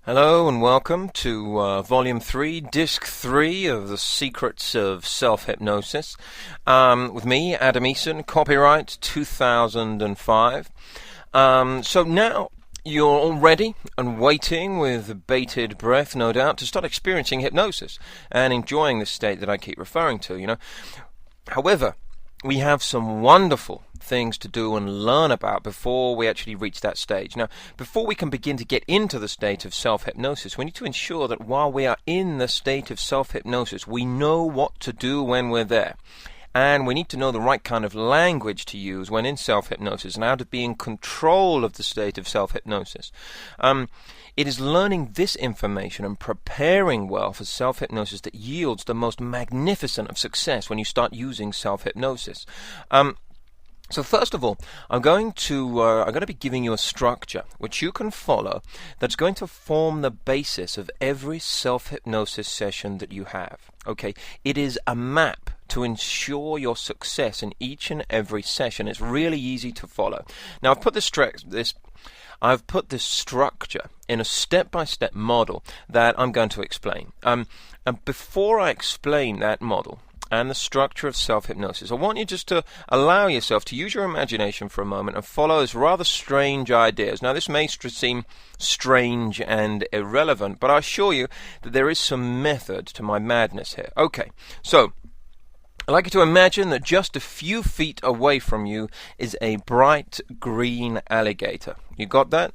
Hello and welcome to Volume 3, Disc 3 of The Secrets of Self-Hypnosis. With me, Adam Eason, copyright 2005. So now you're all ready and waiting with bated breath, no doubt, to start experiencing hypnosis and enjoying the state that I keep referring to, However, we have some wonderful things to do and learn about before we actually reach that stage. Now, before we can begin to get into the state of self-hypnosis, we need to ensure that while we are in the state of self-hypnosis, we know what to do when we're there. And we need to know the right kind of language to use when in self-hypnosis and how to be in control of the state of self-hypnosis. It is learning this information and preparing well for self-hypnosis that yields the most magnificent of success when you start using self-hypnosis. So first of all, I'm going to be giving you a structure which you can follow that's going to form the basis of every self-hypnosis session that you have. Okay, it is a map to ensure your success in each and every session. It's really easy to follow. Now I've put I've put this structure in a step-by-step model that I'm going to explain. And before I explain that model and the structure of self-hypnosis, I want you just to allow yourself to use your imagination for a moment and follow this rather strange ideas. Now, this may seem strange and irrelevant, but I assure you that there is some method to my madness here. Okay, so I'd like you to imagine that just a few feet away from you is a bright green alligator. You got that?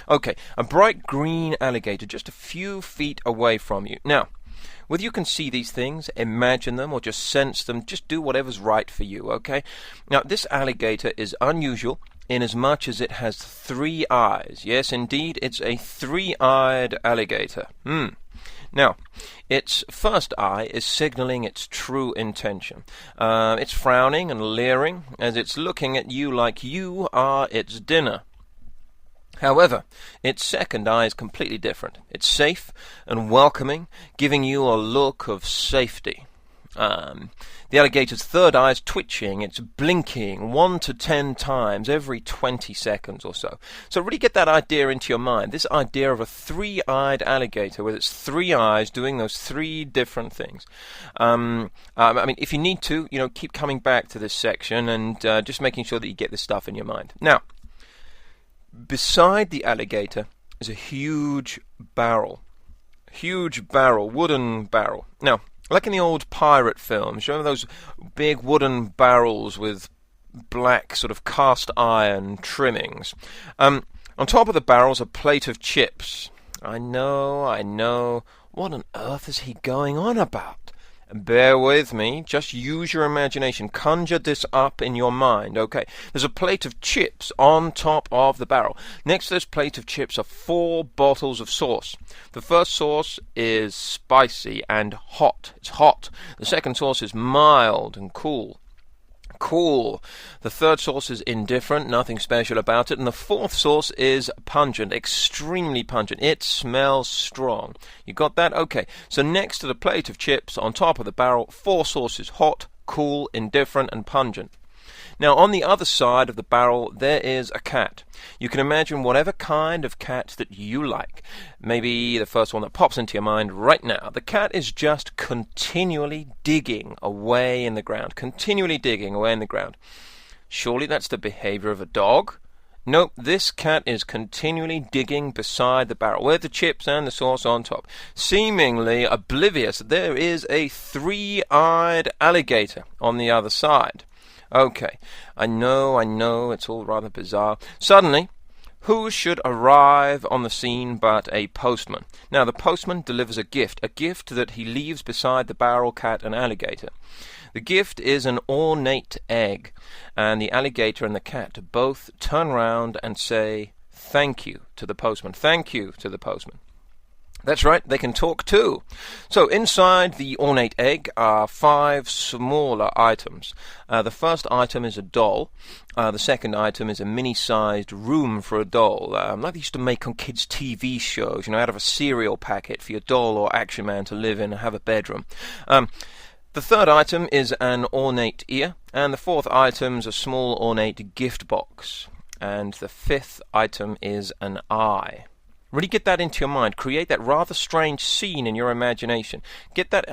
Okay, a bright green alligator just a few feet away from you. Now, whether you can see these things, imagine them, or just sense them, just do whatever's right for you, okay? Now, this alligator is unusual in as much as it has 3 eyes. Yes, indeed, it's a 3-eyed alligator. Now, its first eye is signaling its true intention. It's frowning and leering as it's looking at you like you are its dinner. However, its second eye is completely different. It's safe and welcoming, giving you a look of safety. The alligator's third eye is twitching. It's blinking 1 to 10 times every 20 seconds or so. So really get that idea into your mind. This idea of a 3-eyed alligator with its 3 eyes doing those 3 different things. If you need to, keep coming back to this section and just making sure that you get this stuff in your mind. Now, beside the alligator is a huge barrel. Wooden barrel. Now, like in the old pirate films, those big wooden barrels with black sort of cast iron trimmings. On top of the barrel's a plate of chips. I know. What on earth is he going on about? Bear with me. Just use your imagination. Conjure this up in your mind. Okay. There's a plate of chips on top of the barrel. Next to this plate of chips are 4 bottles of sauce. The first sauce is spicy and hot. It's hot. The second sauce is mild and cool. The third sauce is indifferent, nothing special about it. And the fourth sauce is pungent, extremely pungent. It smells strong. You got that? Okay. So next to the plate of chips on top of the barrel, 4 sauces: hot, cool, indifferent, and pungent. Now, on the other side of the barrel, there is a cat. You can imagine whatever kind of cat that you like. Maybe the first one that pops into your mind right now. The cat is just continually digging away in the ground. Surely that's the behavior of a dog? Nope, this cat is continually digging beside the barrel, with the chips and the sauce on top, seemingly oblivious that there is a 3-eyed alligator on the other side. Okay, I know, it's all rather bizarre. Suddenly, who should arrive on the scene but a postman? Now, the postman delivers a gift that he leaves beside the barrel, cat, and alligator. The gift is an ornate egg, and the alligator and the cat both turn round and say, "Thank you" to the postman. Thank you to the postman. That's right, they can talk too. So inside the ornate egg are 5 smaller items. The first item is a doll. The second item is a mini-sized room for a doll, like they used to make on kids' TV shows, out of a cereal packet for your doll or action man to live in and have a bedroom. The third item is an ornate ear, and the fourth item is a small ornate gift box. And the fifth item is an eye. Really get that into your mind. Create that rather strange scene in your imagination. Get that,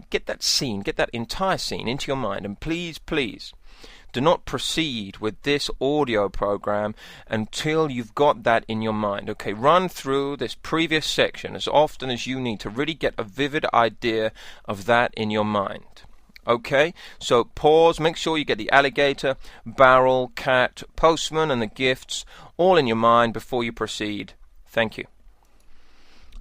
get that scene, get that entire scene into your mind. And please, please, do not proceed with this audio program until you've got that in your mind. Okay, run through this previous section as often as you need to really get a vivid idea of that in your mind. Okay, so pause, make sure you get the alligator, barrel, cat, postman, and the gifts all in your mind before you proceed. Thank you.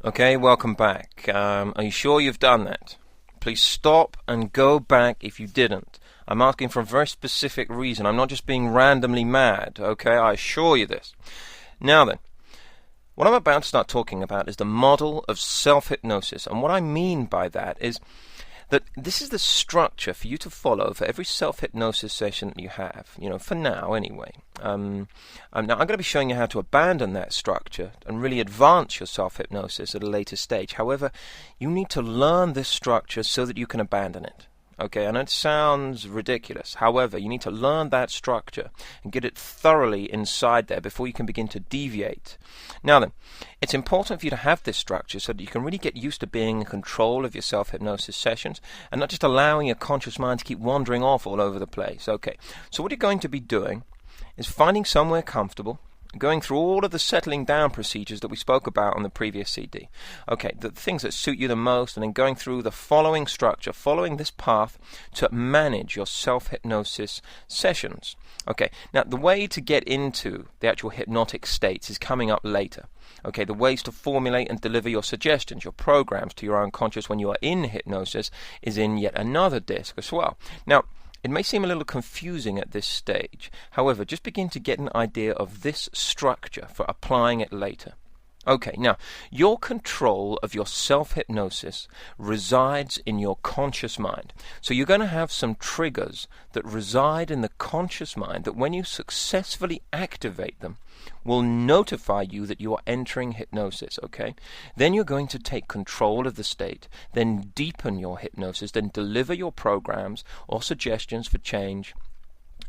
Okay, welcome back. Are you sure you've done that? Please stop and go back if you didn't. I'm asking for a very specific reason. I'm not just being randomly mad, okay? I assure you this. Now then, what I'm about to start talking about is the model of self-hypnosis. And what I mean by that is that this is the structure for you to follow for every self-hypnosis session that you have, for now anyway. Now I'm going to be showing you how to abandon that structure and really advance your self-hypnosis at a later stage. However, you need to learn this structure so that you can abandon it. Okay, I know it sounds ridiculous. However, you need to learn that structure and get it thoroughly inside there before you can begin to deviate. Now then, it's important for you to have this structure so that you can really get used to being in control of your self-hypnosis sessions and not just allowing your conscious mind to keep wandering off all over the place. Okay, so what you're going to be doing is finding somewhere comfortable, going through all of the settling down procedures that we spoke about on the previous CD. Okay, the things that suit you the most, and then going through the following structure, following this path to manage your self-hypnosis sessions. Okay, now the way to get into the actual hypnotic states is coming up later. Okay, the ways to formulate and deliver your suggestions, your programs to your unconscious when you are in hypnosis is in yet another disc as well. Now, it may seem a little confusing at this stage. However, just begin to get an idea of this structure for applying it later. Okay, now, your control of your self-hypnosis resides in your conscious mind. So you're going to have some triggers that reside in the conscious mind that when you successfully activate them, will notify you that you are entering hypnosis, okay? Then you're going to take control of the state, then deepen your hypnosis, then deliver your programs or suggestions for change,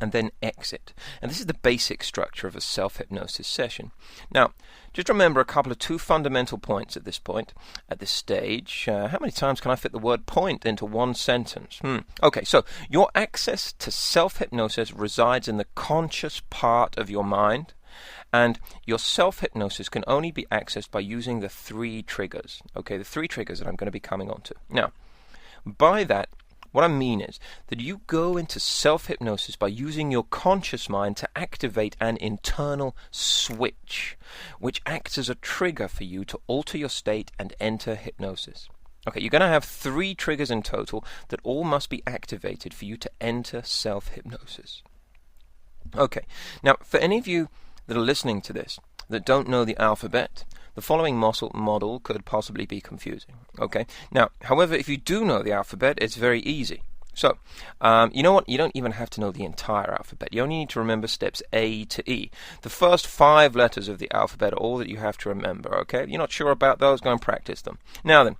and then exit. And this is the basic structure of a self-hypnosis session. Now, just remember a couple of two fundamental points at this point, at this stage. How many times can I fit the word point into one sentence? Okay, so your access to self-hypnosis resides in the conscious part of your mind, and your self-hypnosis can only be accessed by using the three triggers. Okay, the three triggers that I'm going to be coming on to. Now, by that, what I mean is that you go into self-hypnosis by using your conscious mind to activate an internal switch, which acts as a trigger for you to alter your state and enter hypnosis. Okay, you're going to have three triggers in total that all must be activated for you to enter self-hypnosis. Okay, now for any of you that are listening to this that don't know the alphabet, the following model could possibly be confusing. Okay. Now, however, if you do know the alphabet, it's very easy. So, you know what? You don't even have to know the entire alphabet. You only need to remember steps A to E. The first 5 letters of the alphabet are all that you have to remember. Okay. If you're not sure about those, go and practice them. Now then,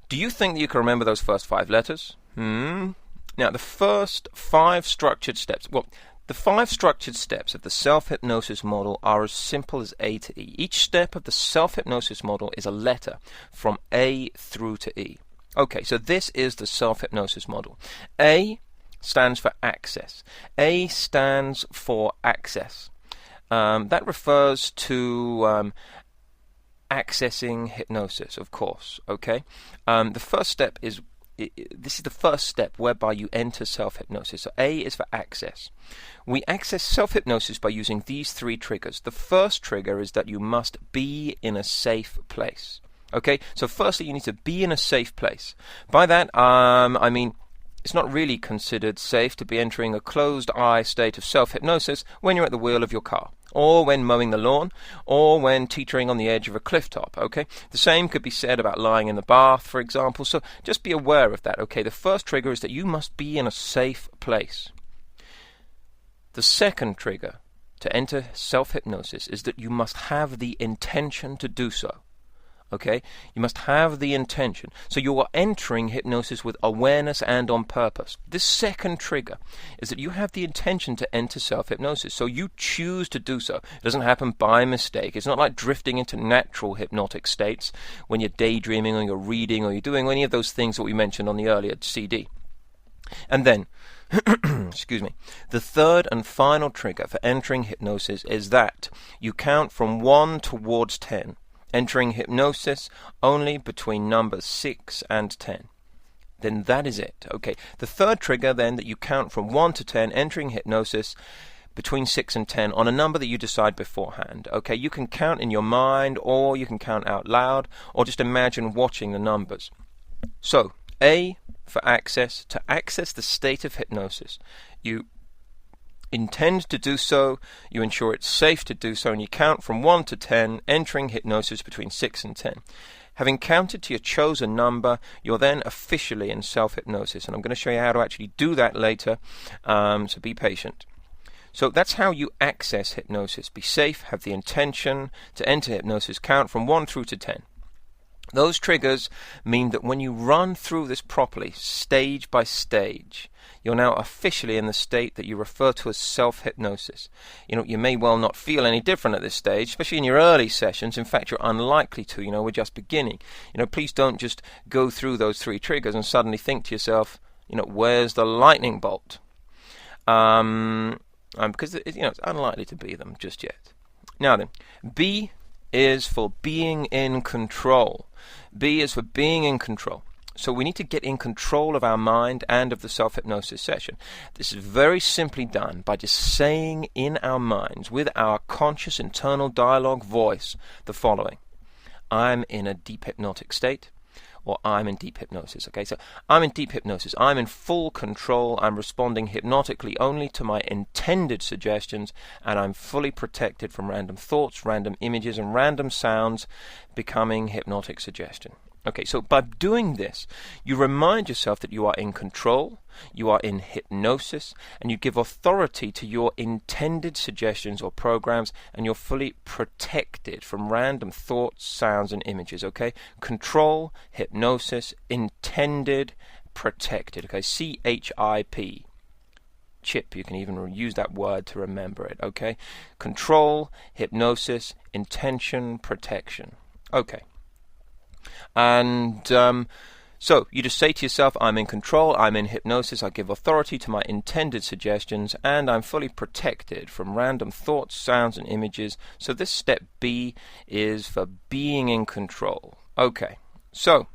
do you think that you can remember those first 5 letters? Now, the first 5 structured steps. Well, the 5 structured steps of the self-hypnosis model are as simple as A to E. Each step of the self-hypnosis model is a letter from A through to E. Okay, so this is the self-hypnosis model. A stands for access. A stands for access. That refers to accessing hypnosis, of course. Okay, the first step is this is the first step whereby you enter self-hypnosis. So A is for access. We access self-hypnosis by using these 3 triggers. The first trigger is that you must be in a safe place. Okay, so firstly you need to be in a safe place. By that, I mean, it's not really considered safe to be entering a closed-eye state of self-hypnosis when you're at the wheel of your car, or when mowing the lawn, or when teetering on the edge of a cliff top, okay? The same could be said about lying in the bath, for example, so just be aware of that, okay? The first trigger is that you must be in a safe place. The second trigger to enter self-hypnosis is that you must have the intention to do so. Okay, you must have the intention. So you are entering hypnosis with awareness and on purpose. This second trigger is that you have the intention to enter self-hypnosis. So you choose to do so. It doesn't happen by mistake. It's not like drifting into natural hypnotic states when you're daydreaming or you're reading or you're doing any of those things that we mentioned on the earlier CD. And then, excuse me, the third and final trigger for entering hypnosis is that you count from 1 towards 10. Entering hypnosis only between numbers 6 and 10. Then that is it. Okay. The third trigger then that you count from 1 to 10, entering hypnosis between 6 and 10 on a number that you decide beforehand. Okay. You can count in your mind, or you can count out loud, or just imagine watching the numbers. So, A for access. To access the state of hypnosis, you intend to do so, you ensure it's safe to do so, and you count from 1 to 10, entering hypnosis between 6 and 10. Having counted to your chosen number, you're then officially in self-hypnosis, and I'm going to show you how to actually do that later, so be patient. So that's how you access hypnosis. Be safe, have the intention to enter hypnosis, count from 1 through to 10. Those triggers mean that when you run through this properly, stage by stage, you're now officially in the state that you refer to as self-hypnosis. You may well not feel any different at this stage, especially in your early sessions. In fact, you're unlikely to. We're just beginning. Please don't just go through those 3 triggers and suddenly think to yourself, where's the lightning bolt? Because it's unlikely to be them just yet. Now then, B is for being in control. B is for being in control. So we need to get in control of our mind and of the self-hypnosis session. This is very simply done by just saying in our minds, with our conscious internal dialogue voice, the following. I'm in a deep hypnotic state, or I'm in deep hypnosis. Okay, so I'm in deep hypnosis. I'm in full control. I'm responding hypnotically only to my intended suggestions, and I'm fully protected from random thoughts, random images, and random sounds becoming hypnotic suggestion. Okay, so by doing this, you remind yourself that you are in control, you are in hypnosis, and you give authority to your intended suggestions or programs, and you're fully protected from random thoughts, sounds, and images, okay? Control, hypnosis, intended, protected, okay? C-H-I-P. Chip, you can even use that word to remember it, okay? Control, hypnosis, intention, protection. Okay. And so you just say to yourself, I'm in control, I'm in hypnosis, I give authority to my intended suggestions, and I'm fully protected from random thoughts, sounds, and images. So this step B is for being in control. Okay, so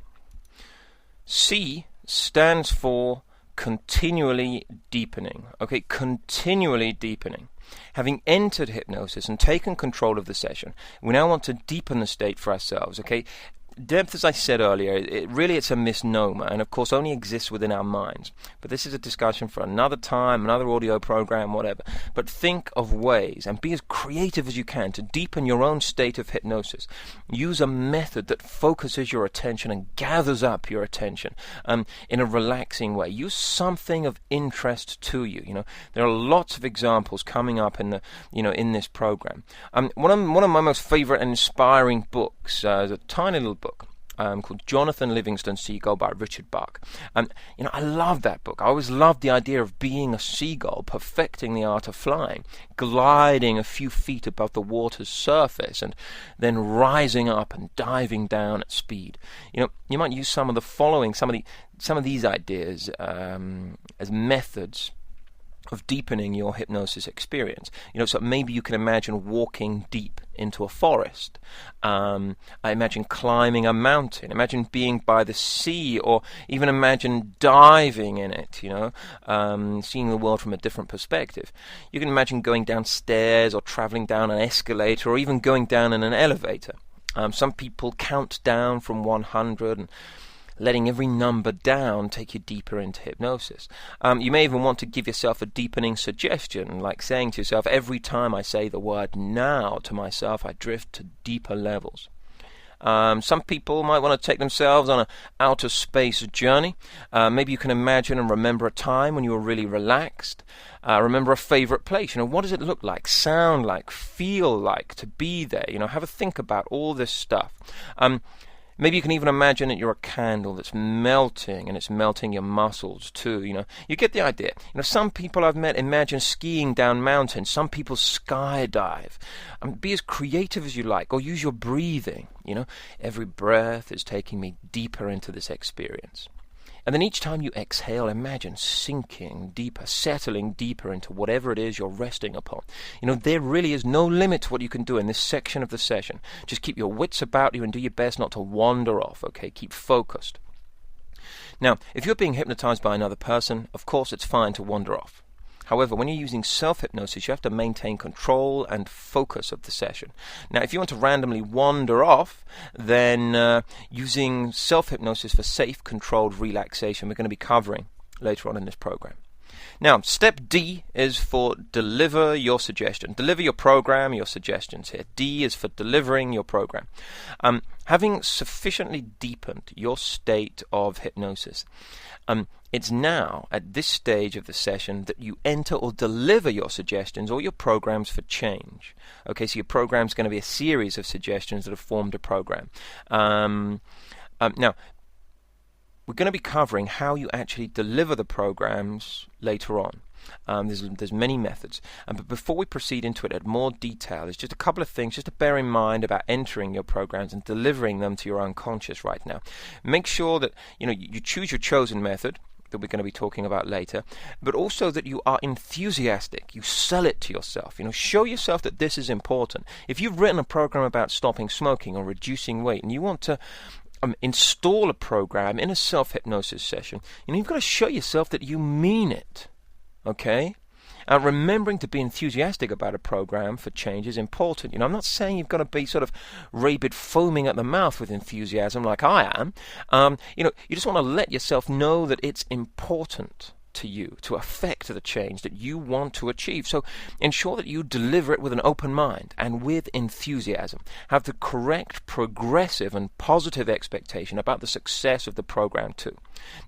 C stands for continually deepening. Okay, continually deepening. Having entered hypnosis and taken control of the session, we now want to deepen the state for ourselves. Okay, depth, as I said earlier, it's a misnomer, and of course only exists within our minds. But this is a discussion for another time, another audio program, whatever. But think of ways, and be as creative as you can, to deepen your own state of hypnosis. Use a method that focuses your attention and gathers up your attention in a relaxing way. Use something of interest to you. There are lots of examples coming up in the in this program. One of my most favorite and inspiring books is a tiny little book called Jonathan Livingston Seagull by Richard Bach. I love that book. I always loved the idea of being a seagull, perfecting the art of flying, gliding a few feet above the water's surface, and then rising up and diving down at speed. You might use some of these ideas as methods of deepening your hypnosis experience. So maybe you can imagine walking deep into a forest. I imagine climbing a mountain. Imagine being by the sea, or even imagine diving in it, seeing the world from a different perspective. You can imagine going downstairs or traveling down an escalator, or even going down in an elevator. Some people count down from 100 and letting every number down take you deeper into hypnosis. You may even want to give yourself a deepening suggestion, like saying to yourself, every time I say the word now to myself, I drift to deeper levels. Some people might want to take themselves on an outer space journey. Maybe you can imagine and remember a time when you were really relaxed. Remember a favorite place. What does it look like, sound like, feel like to be there? Have a think about all this stuff. Maybe you can even imagine that you're a candle that's melting, and it's melting your muscles too. You get the idea. Some people I've met imagine skiing down mountains. Some people skydive. Be as creative as you like, or use your breathing. Every breath is taking me deeper into this experience. And then each time you exhale, imagine sinking deeper, settling deeper into whatever it is you're resting upon. There really is no limit to what you can do in this section of the session. Just keep your wits about you and do your best not to wander off, okay? Keep focused. Now, if you're being hypnotized by another person, of course it's fine to wander off. However, when you're using self-hypnosis, you have to maintain control and focus of the session. Now, if you want to randomly wander off, then using self-hypnosis for safe, controlled relaxation, we're going to be covering later on in this program. Now, step D is for deliver your suggestion. Deliver your program, your suggestions here. D is for delivering your program. Having sufficiently deepened your state of hypnosis, it's now, at this stage of the session, that you enter or deliver your suggestions or your programs for change. Okay, so your program's going to be a series of suggestions that have formed a program. Now, we're going to be covering how you actually deliver the programs later on. There's many methods. But before we proceed into it at more detail, there's just a couple of things just to bear in mind about entering your programs and delivering them to your unconscious right now. Make sure that you choose your chosen method that we're going to be talking about later, but also that you are enthusiastic. You sell it to yourself. Show yourself that this is important. If you've written a program about stopping smoking or reducing weight and you want to install a program in a self-hypnosis session, you've got to show yourself that you mean it. Okay? Remembering to be enthusiastic about a program for change is important. I'm not saying you've got to be sort of rabid, foaming at the mouth with enthusiasm like I am. You just want to let yourself know that it's important to you to affect the change that you want to achieve. So ensure that you deliver it with an open mind and with enthusiasm. Have the correct, progressive and positive expectation about the success of the program too.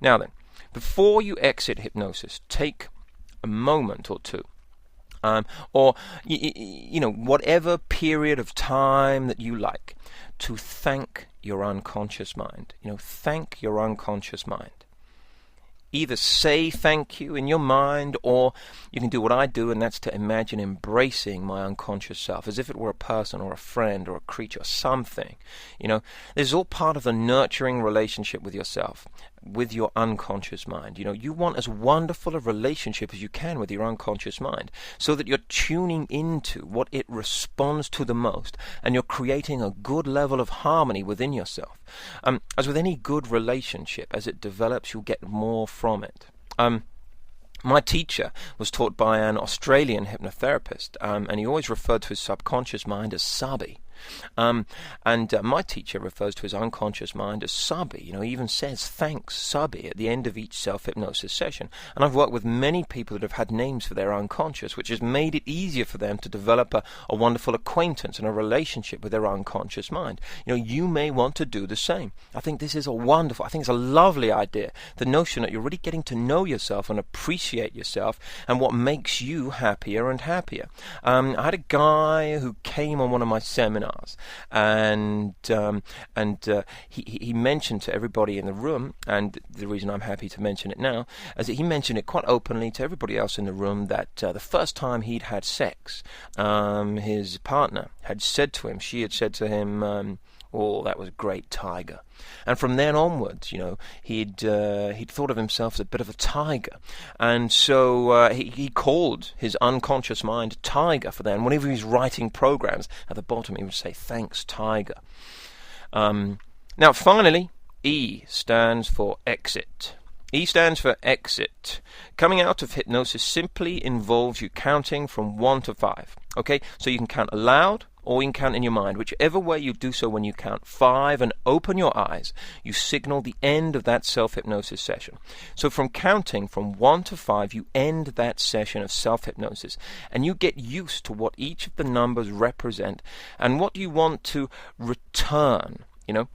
Now then, before you exit hypnosis, take a moment or two, or whatever period of time that you like, to thank your unconscious mind. Thank your unconscious mind. Either say thank you in your mind, or you can do what I do, and that's to imagine embracing my unconscious self as if it were a person or a friend or a creature, something. This is all part of the nurturing relationship with yourself, with your unconscious mind. You want as wonderful a relationship as you can with your unconscious mind, so that you're tuning into what it responds to the most, and you're creating a good level of harmony within yourself. As with any good relationship, as it develops, you'll get more from it. My teacher was taught by an Australian hypnotherapist, and he always referred to his subconscious mind as Sabi. And my teacher refers to his unconscious mind as Sabi. He even says thanks Sabi at the end of each self-hypnosis session. And I've worked with many people that have had names for their unconscious, which has made it easier for them to develop a wonderful acquaintance and a relationship with their unconscious mind. You may want to do the same. I think this is I think it's a lovely idea. The notion that you're really getting to know yourself and appreciate yourself and what makes you happier and happier. I had a guy who came on one of my seminars, and he mentioned to everybody in the room, and the reason I'm happy to mention it now is that he mentioned it quite openly to everybody else in the room, that the first time he'd had sex, his partner had said to him, she had said to him, oh, that was great, tiger. And from then onwards, he'd thought of himself as a bit of a tiger, and so he called his unconscious mind Tiger for that. And whenever he was writing programs, at the bottom he would say, "Thanks, Tiger." Now, finally, E stands for exit. E stands for exit. Coming out of hypnosis simply involves you counting from 1 to 5. Okay, so you can count aloud, or you can count in your mind. Whichever way you do so, when you count 5 and open your eyes, you signal the end of that self-hypnosis session. So from counting from 1 to 5, you end that session of self-hypnosis, and you get used to what each of the numbers represent and what you want to return you know,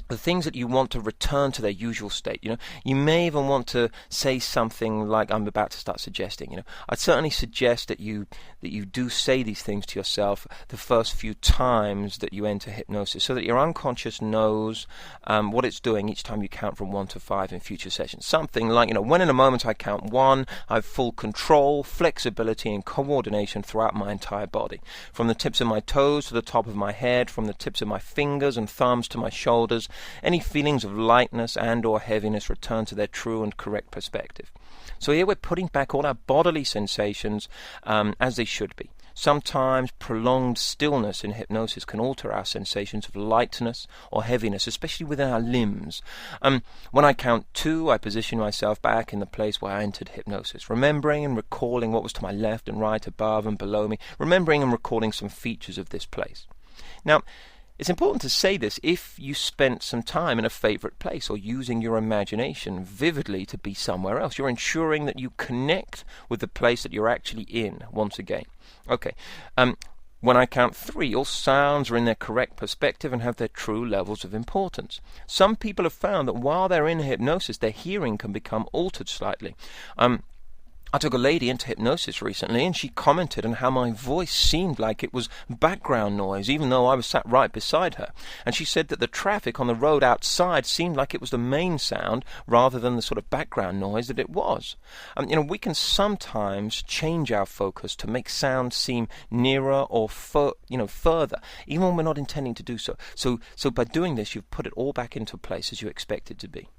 the things that you want to return to their usual state. You may even want to say something like I'm about to start suggesting. I'd certainly suggest that you do say these things to yourself the first few times that you enter hypnosis, so that your unconscious knows what it's doing each time you count from 1 to 5 in future sessions. Something like, when in a moment I count 1, I have full control, flexibility, and coordination throughout my entire body, from the tips of my toes to the top of my head, from the tips of my fingers and thumbs to my shoulders. Any feelings of lightness and or heaviness return to their true and correct perspective. So here we're putting back all our bodily sensations as they should be. Sometimes prolonged stillness in hypnosis can alter our sensations of lightness or heaviness, especially within our limbs. When I count 2, I position myself back in the place where I entered hypnosis, remembering and recalling what was to my left and right, above and below me, remembering and recalling some features of this place. Now, it's important to say this if you spent some time in a favorite place or using your imagination vividly to be somewhere else. You're ensuring that you connect with the place that you're actually in once again. Okay. When I count 3, all sounds are in their correct perspective and have their true levels of importance. Some people have found that while they're in hypnosis, their hearing can become altered slightly. I took a lady into hypnosis recently, and she commented on how my voice seemed like it was background noise, even though I was sat right beside her. And she said that the traffic on the road outside seemed like it was the main sound rather than the sort of background noise that it was. We can sometimes change our focus to make sound seem nearer or further, even when we're not intending to do so. So by doing this, you've put it all back into place as you expect it to be.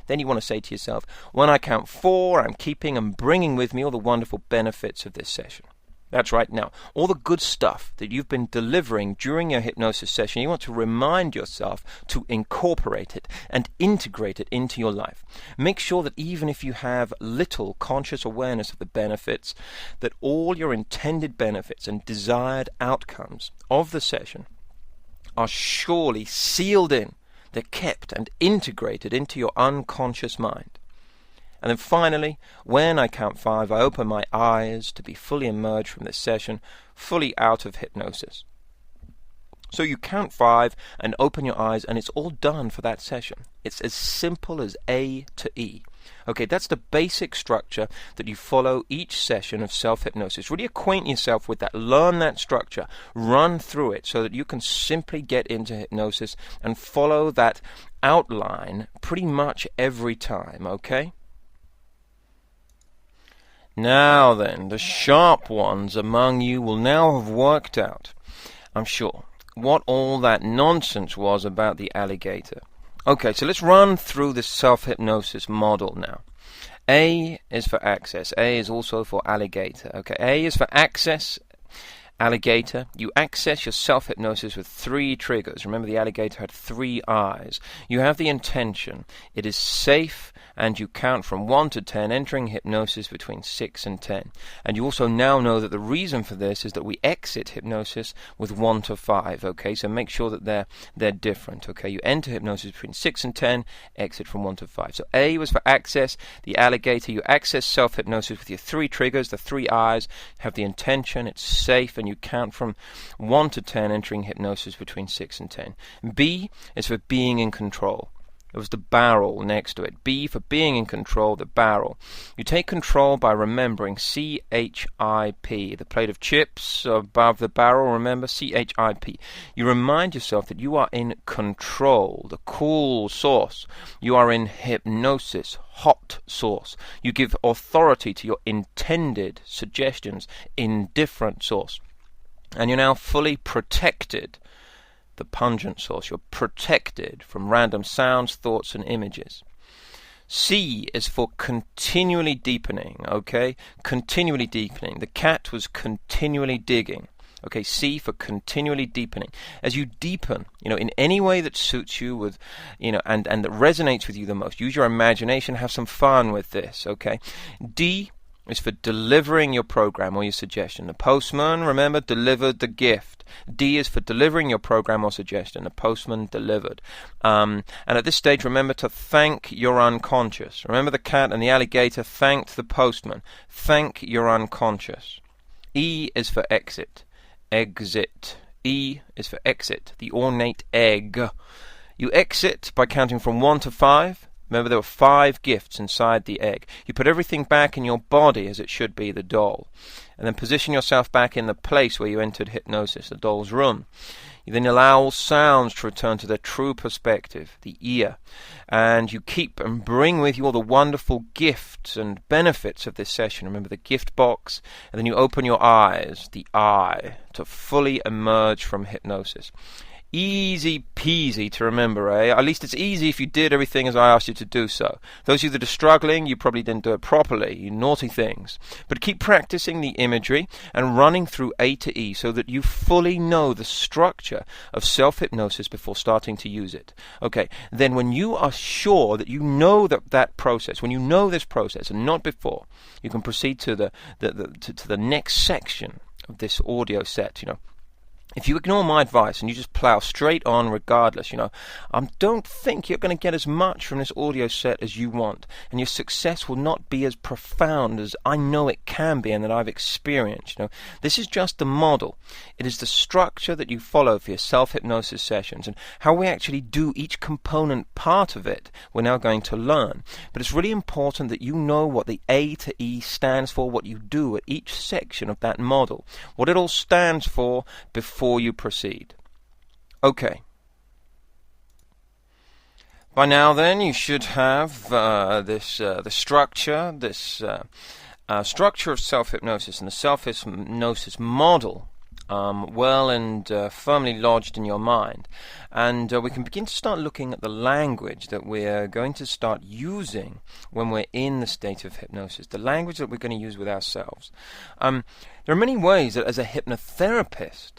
Then you want to say to yourself, when I count 4, I'm keeping and bringing with me all the wonderful benefits of this session. That's right. Now, all the good stuff that you've been delivering during your hypnosis session, you want to remind yourself to incorporate it and integrate it into your life. Make sure that even if you have little conscious awareness of the benefits, that all your intended benefits and desired outcomes of the session are surely sealed in. They're kept and integrated into your unconscious mind. And then finally, when I count 5, I open my eyes to be fully emerged from this session, fully out of hypnosis. So you count 5 and open your eyes, and it's all done for that session. It's as simple as A to E. Okay, that's the basic structure that you follow each session of self-hypnosis. Really acquaint yourself with that. Learn that structure. Run through it so that you can simply get into hypnosis and follow that outline pretty much every time, okay? Now then, the sharp ones among you will now have worked out, I'm sure, what all that nonsense was about the alligator. Okay, so let's run through this self-hypnosis model now. A is for access. A is also for alligator. Okay, A is for access. Alligator, you access your self-hypnosis with 3 triggers. Remember, the alligator had 3 eyes. You have the intention. It is safe, and you count from 1 to 10, entering hypnosis between 6 and 10. And you also now know that the reason for this is that we exit hypnosis with 1 to 5, okay? So make sure that they're different, okay? You enter hypnosis between 6 and 10, exit from 1 to 5. So A was for access. The alligator, you access self-hypnosis with your 3 triggers, the 3 eyes, have the intention, it's safe, and you count from 1 to 10, entering hypnosis between 6 and 10. B is for being in control. It was the barrel next to it. B for being in control, the barrel. You take control by remembering C-H-I-P, the plate of chips above the barrel, remember, C-H-I-P. You remind yourself that you are in control, the cool source. You are in hypnosis, hot source. You give authority to your intended suggestions, indifferent source. And you're now fully protected, the pungent source. You're protected from random sounds, thoughts, and images. C is for continually deepening, okay? Continually deepening. The cat was continually digging. Okay, C for continually deepening. As you deepen, in any way that suits you with, and that resonates with you the most, use your imagination, have some fun with this, okay? D is for delivering your program or your suggestion. The postman, remember, delivered the gift. D is for delivering your program or suggestion. The postman delivered. And at this stage, remember to thank your unconscious. Remember, the cat and the alligator thanked the postman. Thank your unconscious. E is for exit. Exit. E is for exit. The ornate egg. You exit by counting from 1 to 5. Remember, there were 5 gifts inside the egg. You put everything back in your body as it should be, the doll. And then position yourself back in the place where you entered hypnosis, the doll's room. You then allow all sounds to return to their true perspective, the ear. And you keep and bring with you all the wonderful gifts and benefits of this session. Remember the gift box. And then you open your eyes, the eye, to fully emerge from hypnosis. Easy peasy to remember, eh? At least it's easy if you did everything as I asked you to do so. Those of you that are struggling, you probably didn't do it properly, you naughty things. But keep practicing the imagery and running through A to E so that you fully know the structure of self-hypnosis before starting to use it. Okay, then when you are sure that you know that process, when you know this process and not before, you can proceed to the next section of this audio set, If you ignore my advice and you just plow straight on regardless, I don't think you're going to get as much from this audio set as you want, and your success will not be as profound as I know it can be and that I've experienced. This is just the model. It is the structure that you follow for your self-hypnosis sessions, and how we actually do each component part of it we're now going to learn. But it's really important that you know what the A to E stands for, what you do at each section of that model, what it all stands for before you proceed. Okay. By now then you should have the structure of self-hypnosis and the self-hypnosis model well and firmly lodged in your mind. And we can begin to start looking at the language that we're going to start using when we're in the state of hypnosis, the language that we're going to use with ourselves. There are many ways that as a hypnotherapist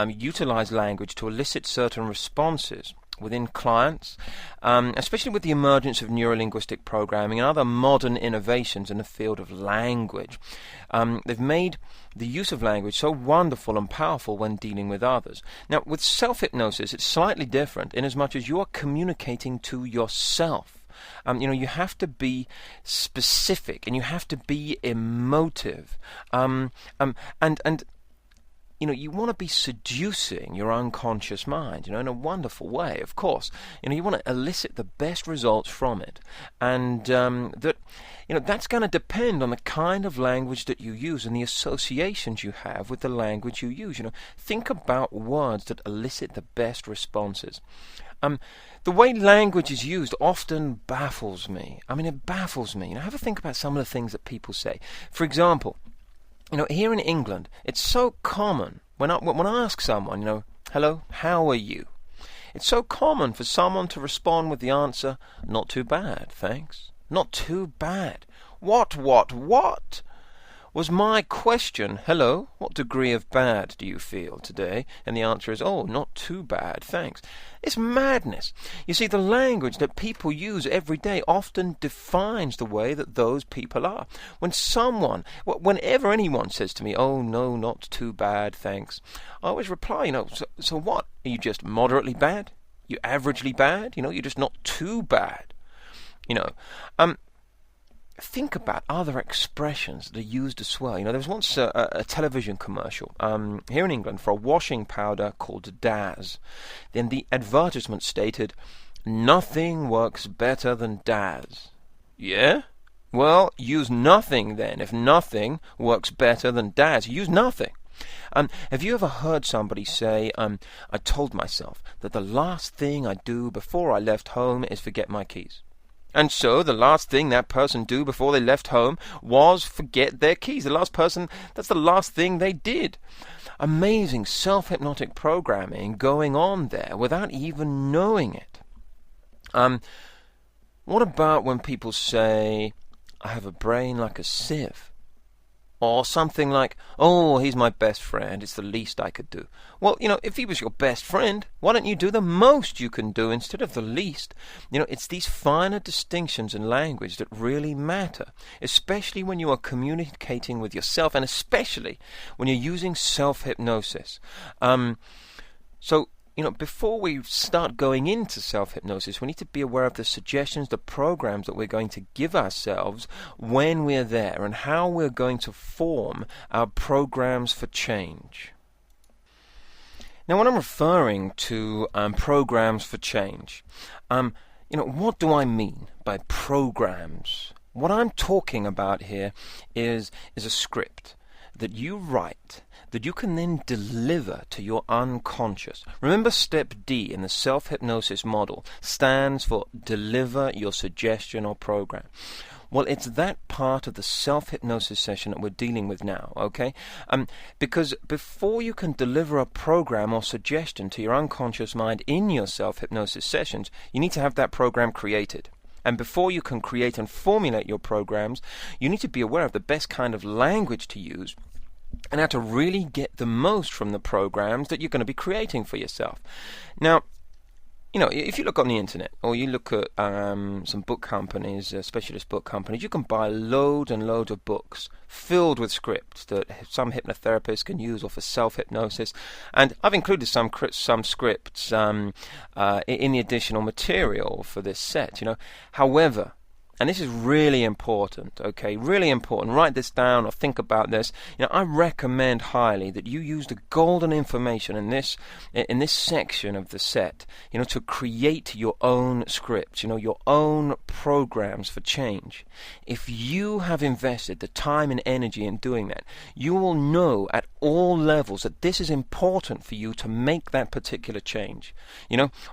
utilize language to elicit certain responses within clients, especially with the emergence of neurolinguistic programming and other modern innovations in the field of language. They've made the use of language so wonderful and powerful when dealing with others. Now, with self-hypnosis, it's slightly different in as much as you are communicating to yourself. You have to be specific and you have to be emotive. You want to be seducing your unconscious mind, in a wonderful way, of course. You want to elicit the best results from it. And that's going to depend on the kind of language that you use and the associations you have with the language you use. Think about words that elicit the best responses. The way language is used often baffles me. It baffles me. Have a think about some of the things that people say. For example, here in England, it's so common when I ask someone, hello, how are you? It's so common for someone to respond with the answer, not too bad, thanks. Not too bad. What? Was my question, hello, what degree of bad do you feel today? And the answer is, oh, not too bad, thanks. It's madness. You see, the language that people use every day often defines the way that those people are. Whenever anyone says to me, oh, no, not too bad, thanks, I always reply, so what? Are you just moderately bad? You averagely bad? You're just not too bad. Think about other expressions that are used as well. There was once a television commercial here in England for a washing powder called Daz. Then the advertisement stated, nothing works better than Daz. Yeah? Well, use nothing then. If nothing works better than Daz, use nothing. Have you ever heard somebody say, I told myself that the last thing I'd do before I left home is forget my keys? And so the last thing that person do before they left home was forget their keys. That's the last thing they did. Amazing self-hypnotic programming going on there without even knowing it. What about when people say, I have a brain like a sieve? Or something like, oh, he's my best friend, it's the least I could do. Well, if he was your best friend, why don't you do the most you can do instead of the least? It's these finer distinctions in language that really matter, especially when you are communicating with yourself and especially when you're using self-hypnosis. Before we start going into self-hypnosis, we need to be aware of the suggestions, the programs that we're going to give ourselves when we're there and how we're going to form our programs for change. Now, when I'm referring to programs for change, what do I mean by programs? What I'm talking about here is a script that you write that you can then deliver to your unconscious. Remember, step D in the self-hypnosis model stands for deliver your suggestion or program. Well, it's that part of the self-hypnosis session that we're dealing with now, okay? Because before you can deliver a program or suggestion to your unconscious mind in your self-hypnosis sessions, you need to have that program created. And before you can create and formulate your programs, you need to be aware of the best kind of language to use and how to really get the most from the programs that you're going to be creating for yourself. Now, if you look on the internet or you look at some book companies, specialist book companies, you can buy loads and loads of books filled with scripts that some hypnotherapists can use or for self-hypnosis. And I've included some scripts in the additional material for this set. However, and this is really important, okay? Really important. Write this down or think about this. I recommend highly that you use the golden information in this section of the set, to create your own scripts, your own programs for change. If you have invested the time and energy in doing that, you will know at all levels that this is important for you to make that particular change.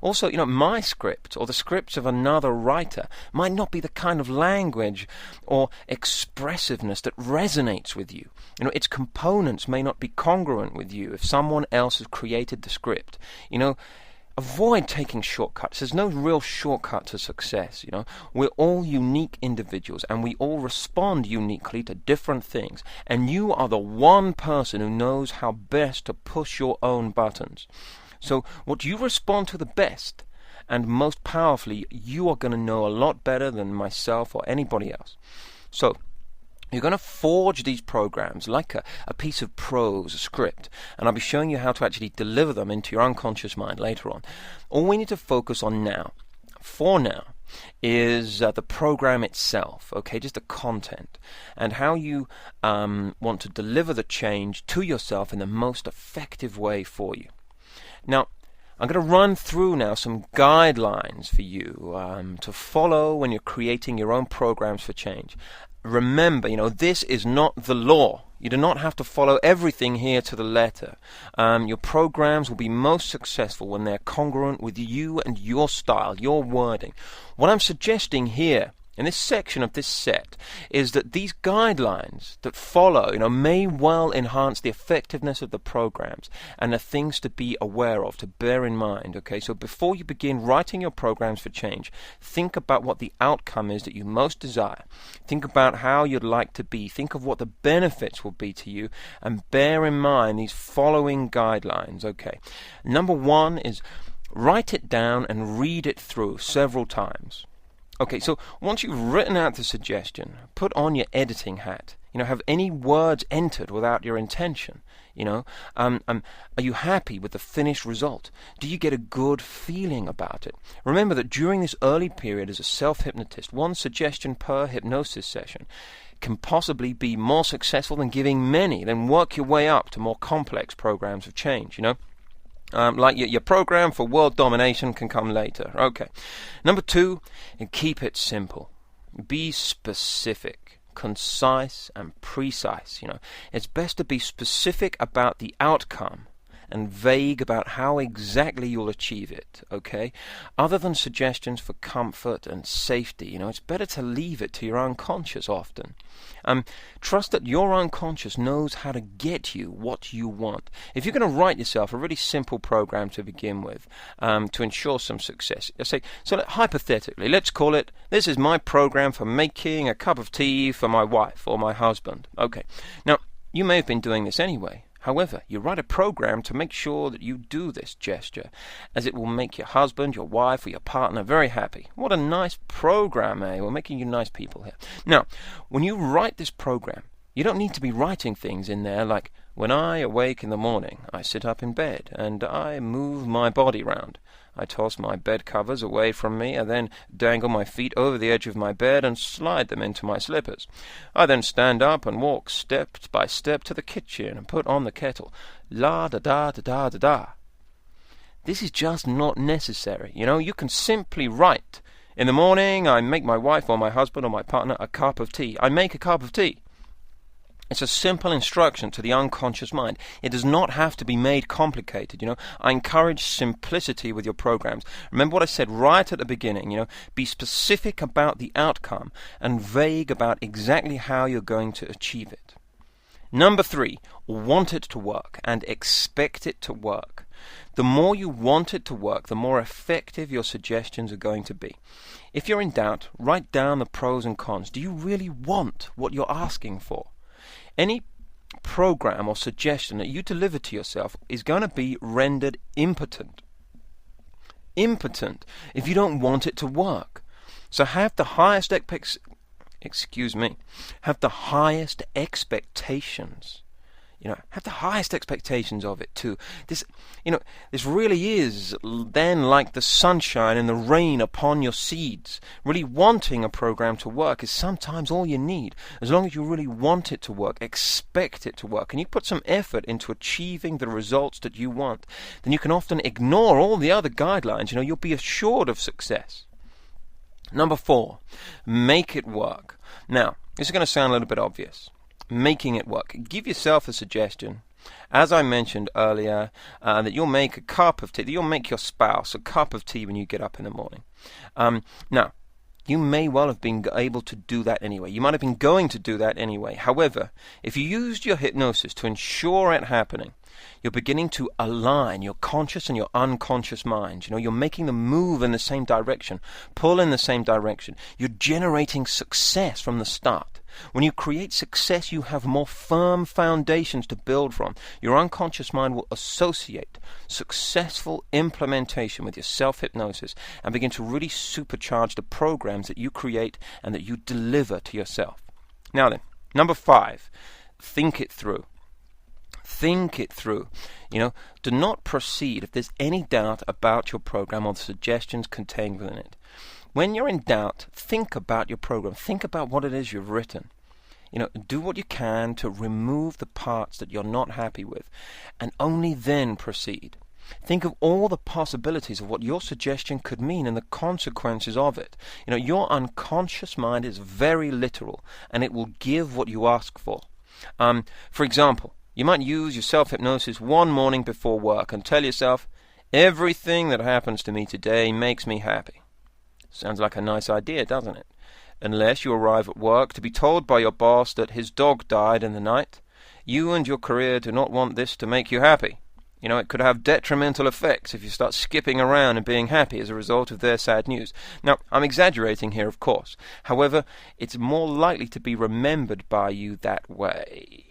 Also, my script or the scripts of another writer might not be the kind of language or expressiveness that resonates with you. Its components may not be congruent with you if someone else has created the script. Avoid taking shortcuts. There's no real shortcut to success. We're all unique individuals and we all respond uniquely to different things. And you are the one person who knows how best to push your own buttons. So what you respond to the best and most powerfully, you are going to know a lot better than myself or anybody else. So you're going to forge these programs like a piece of prose, a script, and I'll be showing you how to actually deliver them into your unconscious mind later on. All we need to focus on now, is the program itself, okay, just the content, and how you want to deliver the change to yourself in the most effective way for you. Now, I'm going to run through now some guidelines for you to follow when you're creating your own programs for change. Remember, this is not the law. You do not have to follow everything here to the letter. Your programs will be most successful when they're congruent with you and your style, your wording. What I'm suggesting here in this section of this set is that these guidelines that follow, may well enhance the effectiveness of the programs and the things to be aware of, to bear in mind, okay? So before you begin writing your programs for change, think about what the outcome is that you most desire. Think about how you'd like to be. Think of what the benefits will be to you and bear in mind these following guidelines, okay? Number one is write it down and read it through several times. Okay, so once you've written out the suggestion, put on your editing hat. Have any words entered without your intention? Are you happy with the finished result? Do you get a good feeling about it? Remember that during this early period as a self-hypnotist, one suggestion per hypnosis session can possibly be more successful than giving many. Then work your way up to more complex programs of change, like your program for world domination can come later. Okay. Number two, keep it simple. Be specific, concise, and precise. It's best to be specific about the outcome and vague about how exactly you'll achieve it, okay? Other than suggestions for comfort and safety, it's better to leave it to your unconscious often. Trust that your unconscious knows how to get you what you want. If you're going to write yourself a really simple program to begin with, to ensure some success, hypothetically, let's call it, this is my program for making a cup of tea for my wife or my husband. Okay. Now, you may have been doing this anyway. However, you write a program to make sure that you do this gesture, as it will make your husband, your wife, or your partner very happy. What a nice program, eh? We're making you nice people here. Now, when you write this program, you don't need to be writing things in there like, when I awake in the morning, I sit up in bed and I move my body round. I toss my bed covers away from me. I then dangle my feet over the edge of my bed and slide them into my slippers. I then stand up and walk step by step to the kitchen and put on the kettle. La da da da da da da. This is just not necessary. You can simply write, in the morning I make my wife or my husband or my partner a cup of tea. I make a cup of tea. It's a simple instruction to the unconscious mind. It does not have to be made complicated. I encourage simplicity with your programs. Remember what I said right at the beginning. Be specific about the outcome and vague about exactly how you're going to achieve it. Number 3, want it to work and expect it to work. The more you want it to work, the more effective your suggestions are going to be. If you're in doubt, write down the pros and cons. Do you really want what you're asking for? Any program or suggestion that you deliver to yourself is going to be rendered impotent. Impotent if you don't want it to work. So have the highest expectations. Have the highest expectations of it too. This really is then like the sunshine and the rain upon your seeds. Really wanting a program to work is sometimes all you need. As long as you really want it to work, expect it to work, and you put some effort into achieving the results that you want, then you can often ignore all the other guidelines. You'll be assured of success. Number 4, make it work. Now, this is going to sound a little bit obvious. Making it work. Give yourself a suggestion, as I mentioned earlier, that you'll make a cup of tea, that you'll make your spouse a cup of tea when you get up in the morning. Now, you may well have been able to do that anyway. You might have been going to do that anyway. However, if you used your hypnosis to ensure it happening, you're beginning to align your conscious and your unconscious minds. You're making them move in the same direction, pull in the same direction. You're generating success from the start. When you create success, you have more firm foundations to build from. Your unconscious mind will associate successful implementation with your self-hypnosis and begin to really supercharge the programs that you create and that you deliver to yourself. Now then, number 5, think it through. Think it through. Do not proceed if there's any doubt about your program or the suggestions contained within it. When you're in doubt, think about your program. Think about what it is you've written. Do what you can to remove the parts that you're not happy with, and only then proceed. Think of all the possibilities of what your suggestion could mean and the consequences of it. Your unconscious mind is very literal, and it will give what you ask for. For example, you might use your self-hypnosis one morning before work and tell yourself, everything that happens to me today makes me happy. Sounds like a nice idea, doesn't it? Unless you arrive at work to be told by your boss that his dog died in the night. You and your career do not want this to make you happy. It could have detrimental effects if you start skipping around and being happy as a result of their sad news. Now, I'm exaggerating here, of course. However, it's more likely to be remembered by you that way.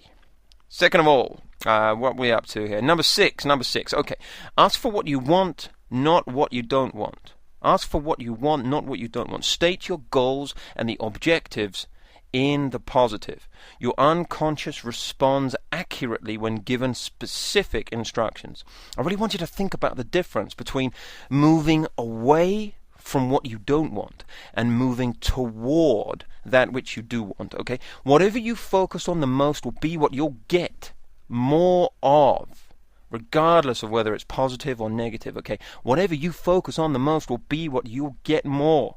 Second of all, what are we up to here? Number 6. Okay. Ask for what you want, not what you don't want. Ask for what you want, not what you don't want. State your goals and the objectives in the positive. Your unconscious responds accurately when given specific instructions. I really want you to think about the difference between moving away from what you don't want and moving toward that which you do want, okay? Whatever you focus on the most will be what you'll get more of, regardless of whether it's positive or negative, okay? Whatever you focus on the most will be what you'll get more.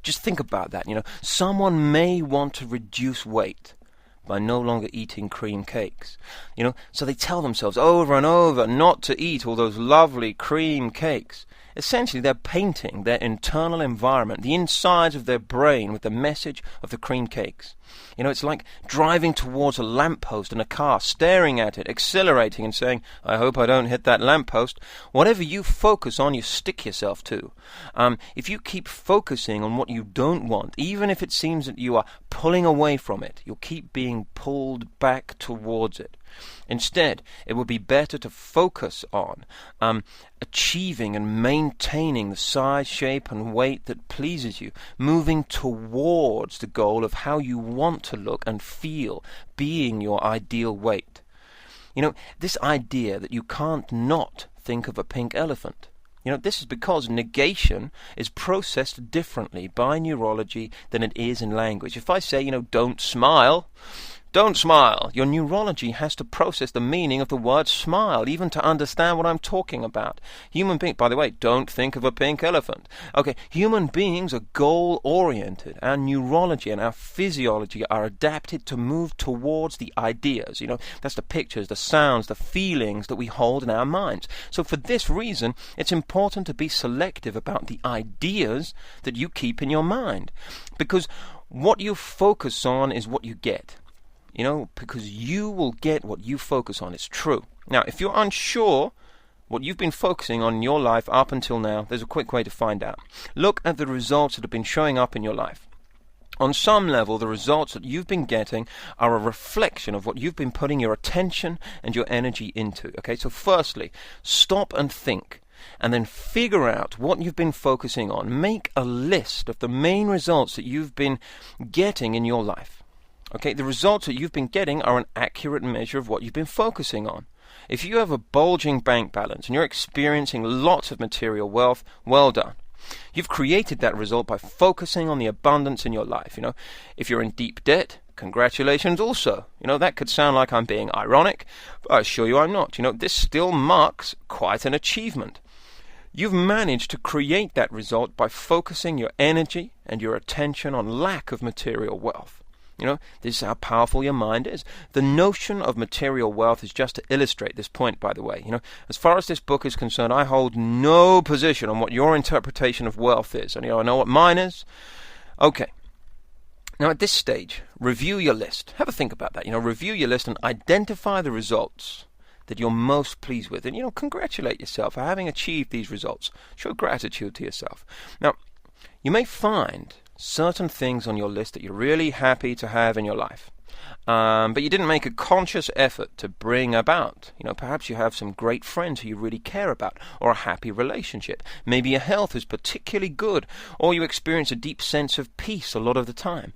Just think about that, Someone may want to reduce weight by no longer eating cream cakes. So they tell themselves over and over not to eat all those lovely cream cakes. Essentially, they're painting their internal environment, the insides of their brain, with the message of the cream cakes. It's like driving towards a lamppost in a car, staring at it, accelerating and saying, I hope I don't hit that lamppost. Whatever you focus on, you stick yourself to. If you keep focusing on what you don't want, even if it seems that you are pulling away from it, you'll keep being pulled back towards it. Instead, it would be better to focus on achieving and maintaining the size, shape, and weight that pleases you, moving towards the goal of how you want to look and feel, being your ideal weight. This idea that you can't not think of a pink elephant. This is because negation is processed differently by neurology than it is in language. If I say, don't smile, Don't smile. Your neurology has to process the meaning of the word smile, even to understand what I'm talking about. Human beings, by the way, don't think of a pink elephant. Okay, human beings are goal-oriented. Our neurology and our physiology are adapted to move towards the ideas. That's the pictures, the sounds, the feelings that we hold in our minds. So for this reason, it's important to be selective about the ideas that you keep in your mind. Because what you focus on is what you get. Because you will get what you focus on. It's true. Now, if you're unsure what you've been focusing on in your life up until now, there's a quick way to find out. Look at the results that have been showing up in your life. On some level, the results that you've been getting are a reflection of what you've been putting your attention and your energy into. Okay, so firstly, stop and think. And then figure out what you've been focusing on. Make a list of the main results that you've been getting in your life. Okay, the results that you've been getting are an accurate measure of what you've been focusing on. If you have a bulging bank balance and you're experiencing lots of material wealth, well done. You've created that result by focusing on the abundance in your life. If you're in deep debt, congratulations also. That could sound like I'm being ironic, but I assure you I'm not. This still marks quite an achievement. You've managed to create that result by focusing your energy and your attention on lack of material wealth. This is how powerful your mind is. The notion of material wealth is just to illustrate this point, by the way. As far as this book is concerned, I hold no position on what your interpretation of wealth is. And I know what mine is. Okay. Now, at this stage, review your list. Have a think about that. Review your list and identify the results that you're most pleased with. And, congratulate yourself for having achieved these results. Show gratitude to yourself. Now, you may find certain things on your list that you're really happy to have in your life, but you didn't make a conscious effort to bring about. Perhaps you have some great friends who you really care about, or a happy relationship. Maybe your health is particularly good, or you experience a deep sense of peace a lot of the time.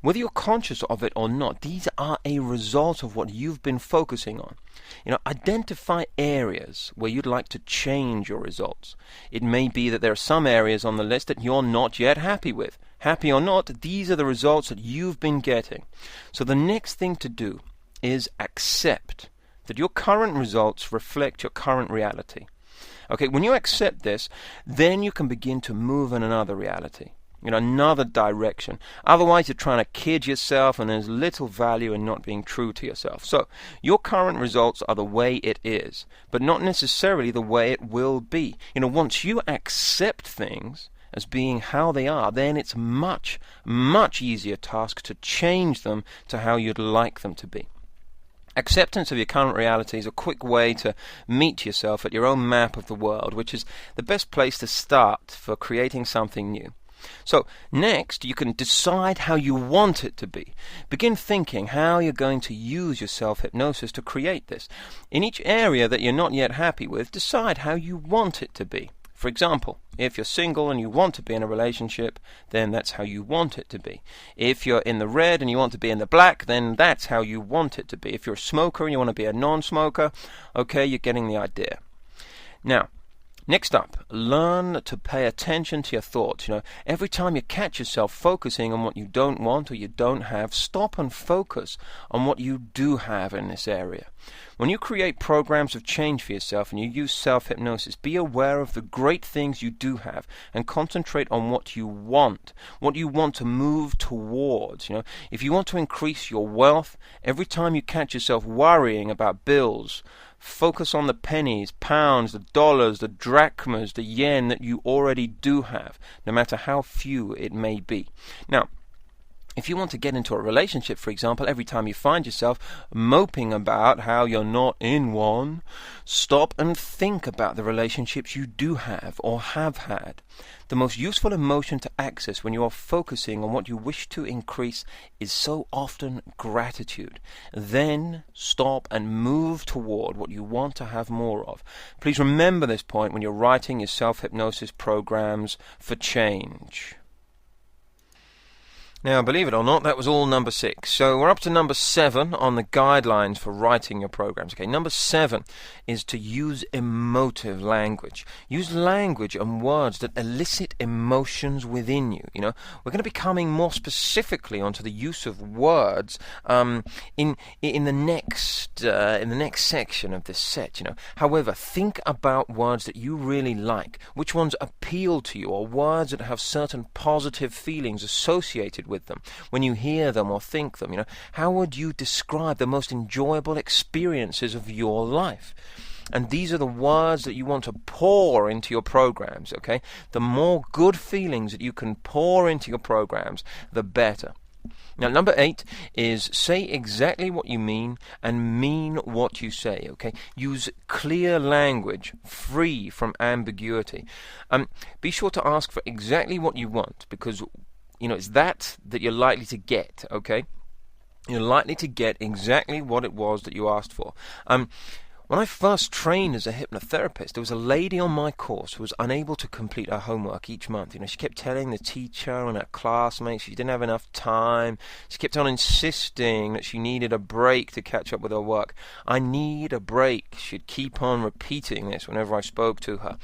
Whether you're conscious of it or not, these are a result of what you've been focusing on. Identify areas where you'd like to change your results. It may be that there are some areas on the list that you're not yet happy with. Happy or not, these are the results that you've been getting. So the next thing to do is accept that your current results reflect your current reality. Okay, when you accept this, then you can begin to move in another reality. Another direction. Otherwise, you're trying to kid yourself, and there's little value in not being true to yourself. So, your current results are the way it is, but not necessarily the way it will be. Once you accept things as being how they are, then it's much, much easier task to change them to how you'd like them to be. Acceptance of your current reality is a quick way to meet yourself at your own map of the world, which is the best place to start for creating something new. So next, you can decide how you want it to be. Begin thinking how you're going to use your self-hypnosis to create this. In each area that you're not yet happy with, decide how you want it to be. For example, if you're single and you want to be in a relationship, then that's how you want it to be. If you're in the red and you want to be in the black, then that's how you want it to be. If you're a smoker and you want to be a non-smoker, okay, you're getting the idea. Now, next up, learn to pay attention to your thoughts. Every time you catch yourself focusing on what you don't want or you don't have, stop and focus on what you do have in this area. When you create programs of change for yourself and you use self-hypnosis, be aware of the great things you do have and concentrate on what you want to move towards. If you want to increase your wealth, every time you catch yourself worrying about bills, focus on the pennies, pounds, the dollars, the drachmas, the yen that you already do have, no matter how few it may be. Now, if you want to get into a relationship, for example, every time you find yourself moping about how you're not in one, stop and think about the relationships you do have or have had. The most useful emotion to access when you are focusing on what you wish to increase is so often gratitude. Then stop and move toward what you want to have more of. Please remember this point when you're writing your self-hypnosis programs for change. Now, believe it or not, that was all number 6. So we're up to number 7 on the guidelines for writing your programs. Okay, number 7 is to use emotive language. Use language and words that elicit emotions within you. You know, we're going to be coming more specifically onto the use of words in the next section of this set. You know, however, think about words that you really like. Which ones appeal to you, or words that have certain positive feelings associated with them when you hear them or think them. You know, how would you describe the most enjoyable experiences of your life? And these are the words that you want to pour into your programs. Okay, the more good feelings that you can pour into your programs, the better. Now, number 8 is say exactly what you mean and mean what you say, okay? Use clear language, free from ambiguity. Be sure to ask for exactly what you want, because, you know, it's that you're likely to get, okay? You're likely to get exactly what it was that you asked for. When I first trained as a hypnotherapist, there was a lady on my course who was unable to complete her homework each month. You know, she kept telling the teacher and her classmates she didn't have enough time. She kept on insisting that she needed a break to catch up with her work. I need a break. She'd keep on repeating this whenever I spoke to her.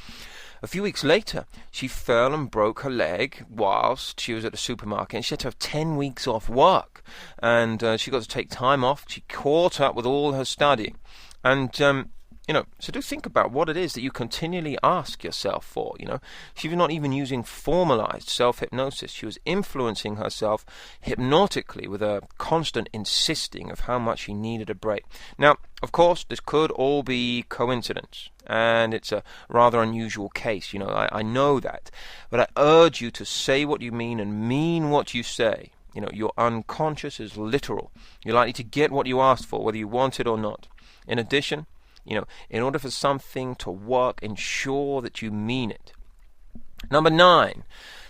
A few weeks later, she fell and broke her leg whilst she was at the supermarket, and she had to have 10 weeks off work. And she got to take time off. She caught up with all her studying. And, you know, so do think about what it is that you continually ask yourself for, you know. She was not even using formalized self-hypnosis. She was influencing herself hypnotically with a constant insisting of how much she needed a break. Now, of course, this could all be coincidence, and it's a rather unusual case, you know, I know that. But I urge you to say what you mean and mean what you say. You know, your unconscious is literal. You're likely to get what you asked for, whether you want it or not. In addition, you know, in order for something to work, ensure that you mean it. Number 9,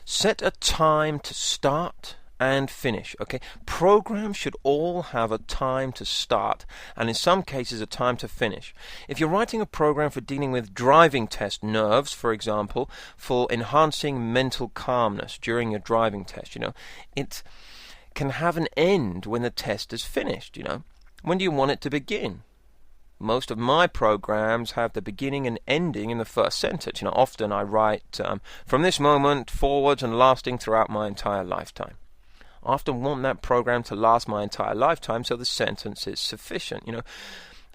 set a time to start and finish, okay? Programs should all have a time to start and in some cases a time to finish. If you're writing a program for dealing with driving test nerves, for example, for enhancing mental calmness during your driving test, you know, it can have an end when the test is finished, you know. When do you want it to begin? Most of my programs have the beginning and ending in the first sentence. You know, often I write from this moment forwards and lasting throughout my entire lifetime. I often want that program to last my entire lifetime, so the sentence is sufficient. You know,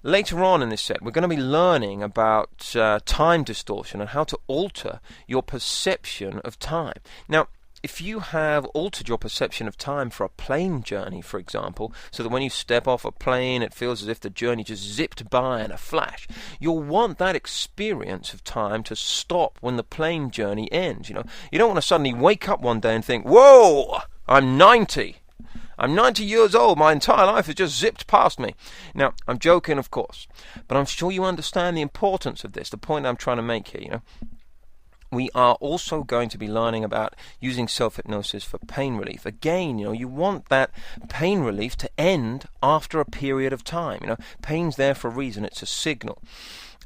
later on in this set, we're going to be learning about time distortion and how to alter your perception of time. Now, if you have altered your perception of time for a plane journey, for example, so that when you step off a plane it feels as if the journey just zipped by in a flash, you'll want that experience of time to stop when the plane journey ends. You know, you don't want to suddenly wake up one day and think, "Whoa, I'm 90. I'm 90 years old. My entire life has just zipped past me." Now, I'm joking, of course, but I'm sure you understand the importance of this, the point I'm trying to make here, you know. We are also going to be learning about using self-hypnosis for pain relief. Again, you know, you want that pain relief to end after a period of time. You know, pain's there for a reason. It's a signal.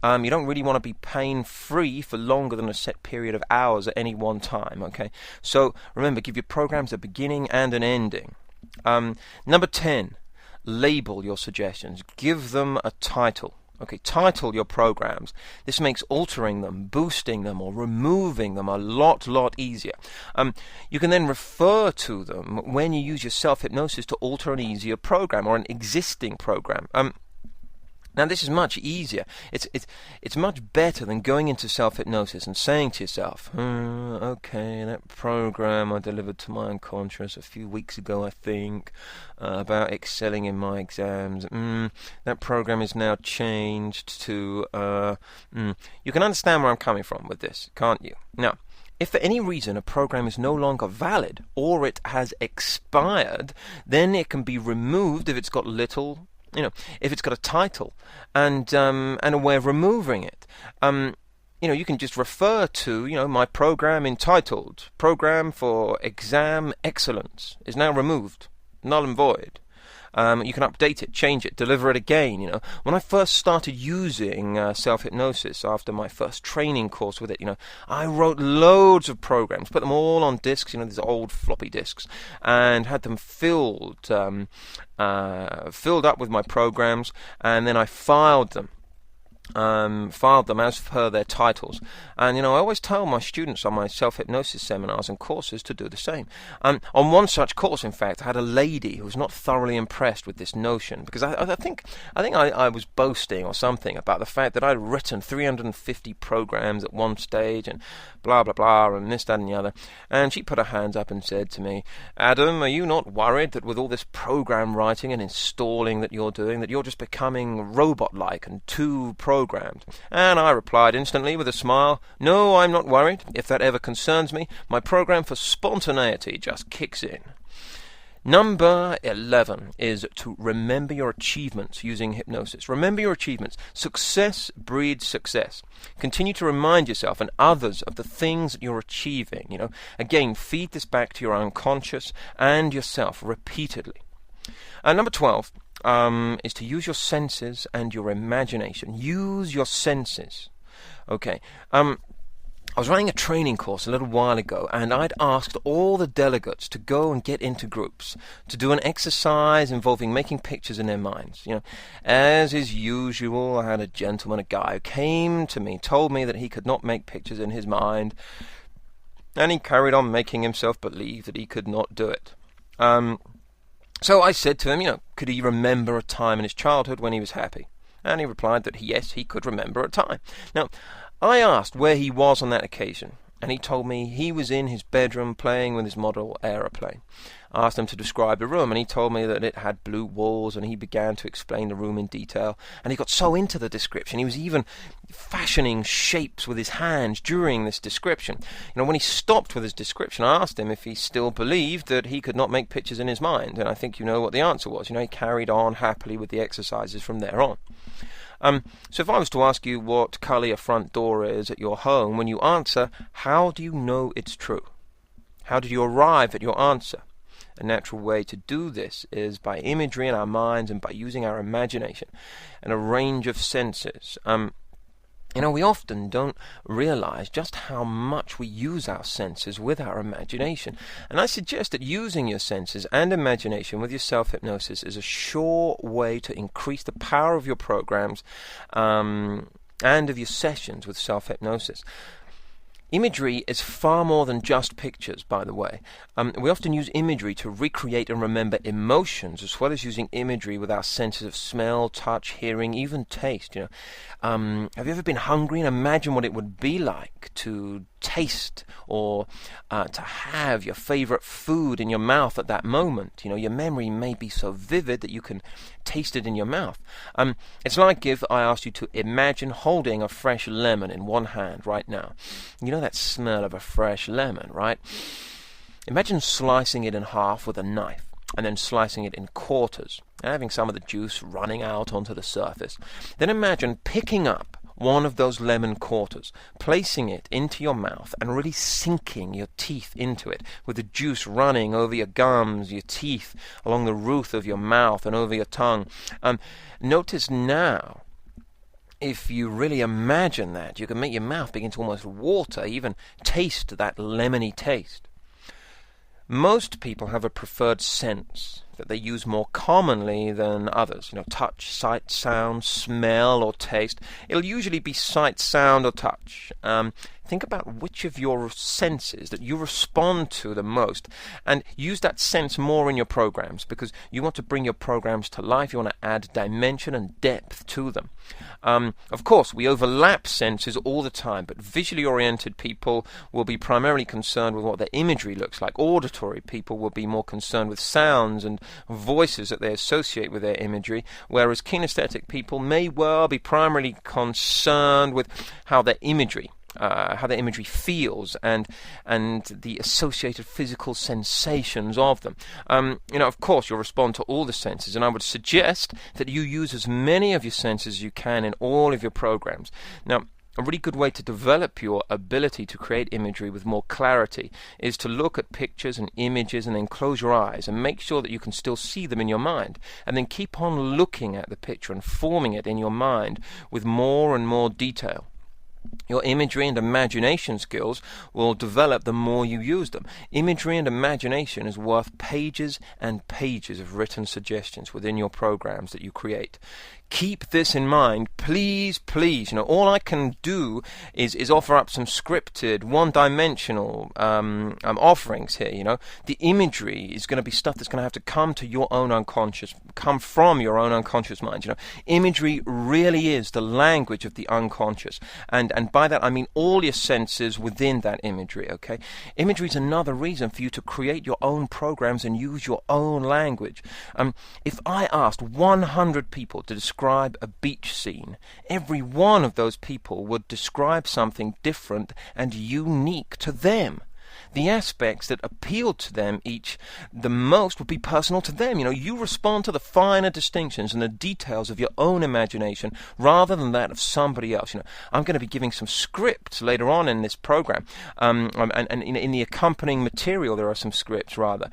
You don't really want to be pain-free for longer than a set period of hours at any one time, okay? So, remember, give your programs a beginning and an ending. Number 10, label your suggestions. Give them a title. Okay, title your programs. This makes altering them, boosting them, or removing them a lot easier. You can then refer to them when you use your self-hypnosis to alter an easier program or an existing program. Now, this is much easier. It's much better than going into self-hypnosis and saying to yourself, okay, that program I delivered to my unconscious a few weeks ago, I think, about excelling in my exams, that program is now changed to... You can understand where I'm coming from with this, can't you? Now, if for any reason a program is no longer valid or it has expired, then it can be removed if it's got little... You know, if it's got a title and a way of removing it, you know, you can just refer to, you know, my program entitled "Program for Exam Excellence" is now removed, null and void. You can update it, change it, deliver it again. When I first started using self-hypnosis after my first training course with it, I wrote loads of programs, put them all on discs, these old floppy discs, and had them filled up with my programs, and then I filed them as per their titles. And I always tell my students on my self-hypnosis seminars and courses to do the same. On one such course, in fact, I had a lady who was not thoroughly impressed with this notion, because I think I was boasting or something about the fact that I'd written 350 programs at one stage and blah blah blah and this, that and the other. And she put her hands up and said to me, "Adam, are you not worried that with all this program writing and installing that you're doing, that you're just becoming robot-like and too programmed?" And I replied instantly with a smile, "No, I'm not worried. If that ever concerns me, my program for spontaneity just kicks in." Number 11 is to remember your achievements using hypnosis. Remember your achievements. Success breeds success. Continue to remind yourself and others of the things that you're achieving. Again, feed this back to your unconscious and yourself repeatedly. Number 12 is to use your senses and your imagination. Use your senses. Okay. I was running a training course a little while ago, and I'd asked all the delegates to go and get into groups to do an exercise involving making pictures in their minds. As is usual, I had a guy who came to me, told me that he could not make pictures in his mind, and he carried on making himself believe that he could not do it. So I said to him, could he remember a time in his childhood when he was happy? And he replied that yes, he could remember a time. Now, I asked where he was on that occasion, and he told me he was in his bedroom playing with his model aeroplane. I asked him to describe the room, and he told me that it had blue walls, and he began to explain the room in detail, and he got so into the description, he was even fashioning shapes with his hands during this description. When he stopped with his description, I asked him if he still believed that he could not make pictures in his mind, and I think you know what the answer was. He carried on happily with the exercises from there on. So if I was to ask you what colour your front door is at your home, when you answer, how do you know it's true? How did you arrive at your answer? A natural way to do this is by imagery in our minds and by using our imagination and a range of senses. We often don't realize just how much we use our senses with our imagination. And I suggest that using your senses and imagination with your self-hypnosis is a sure way to increase the power of your programs and of your sessions with self-hypnosis. Imagery is far more than just pictures, by the way. We often use imagery to recreate and remember emotions, as well as using imagery with our senses of smell, touch, hearing, even taste. Have you ever been hungry? And imagine what it would be like to taste or to have your favorite food in your mouth at that moment. Your memory may be so vivid that you can taste it in your mouth. It's like if I asked you to imagine holding a fresh lemon in one hand right now. That smell of a fresh lemon, right? Imagine slicing it in half with a knife and then slicing it in quarters and having some of the juice running out onto the surface. Then imagine picking up one of those lemon quarters, placing it into your mouth and really sinking your teeth into it with the juice running over your gums, your teeth, along the roof of your mouth and over your tongue. Notice now, if you really imagine that, you can make your mouth begin to almost water, even taste that lemony taste. Most people have a preferred sense that they use more commonly than others. Touch, sight, sound, smell, or taste. It'll usually be sight, sound, or touch. Think about which of your senses that you respond to the most and use that sense more in your programs, because you want to bring your programs to life. You want to add dimension and depth to them. Of course, we overlap senses all the time, but visually oriented people will be primarily concerned with what their imagery looks like. Auditory people will be more concerned with sounds and voices that they associate with their imagery, whereas kinesthetic people may well be primarily concerned with how their imagery feels and the associated physical sensations of them. Of course, you'll respond to all the senses, and I would suggest that you use as many of your senses as you can in all of your programs. Now, A really good way to develop your ability to create imagery with more clarity is to look at pictures and images and then close your eyes and make sure that you can still see them in your mind, and then keep on looking at the picture and forming it in your mind with more and more detail. Your imagery and imagination skills will develop the more you use them. Imagery and imagination is worth pages and pages of written suggestions within your programs that you create. Keep this in mind, please, please. All I can do is offer up some scripted, one-dimensional offerings here. The imagery is going to be stuff that's going to have to come to your own unconscious, come from your own unconscious mind. Imagery really is the language of the unconscious, and by that I mean all your senses within that imagery. Okay, imagery is another reason for you to create your own programs and use your own language. If I asked 100 people to describe a beach scene, every one of those people would describe something different and unique to them. The aspects that appeal to them each the most would be personal to them. You respond to the finer distinctions and the details of your own imagination rather than that of somebody else. I'm going to be giving some scripts later on in this program, and in the accompanying material there are some scripts rather.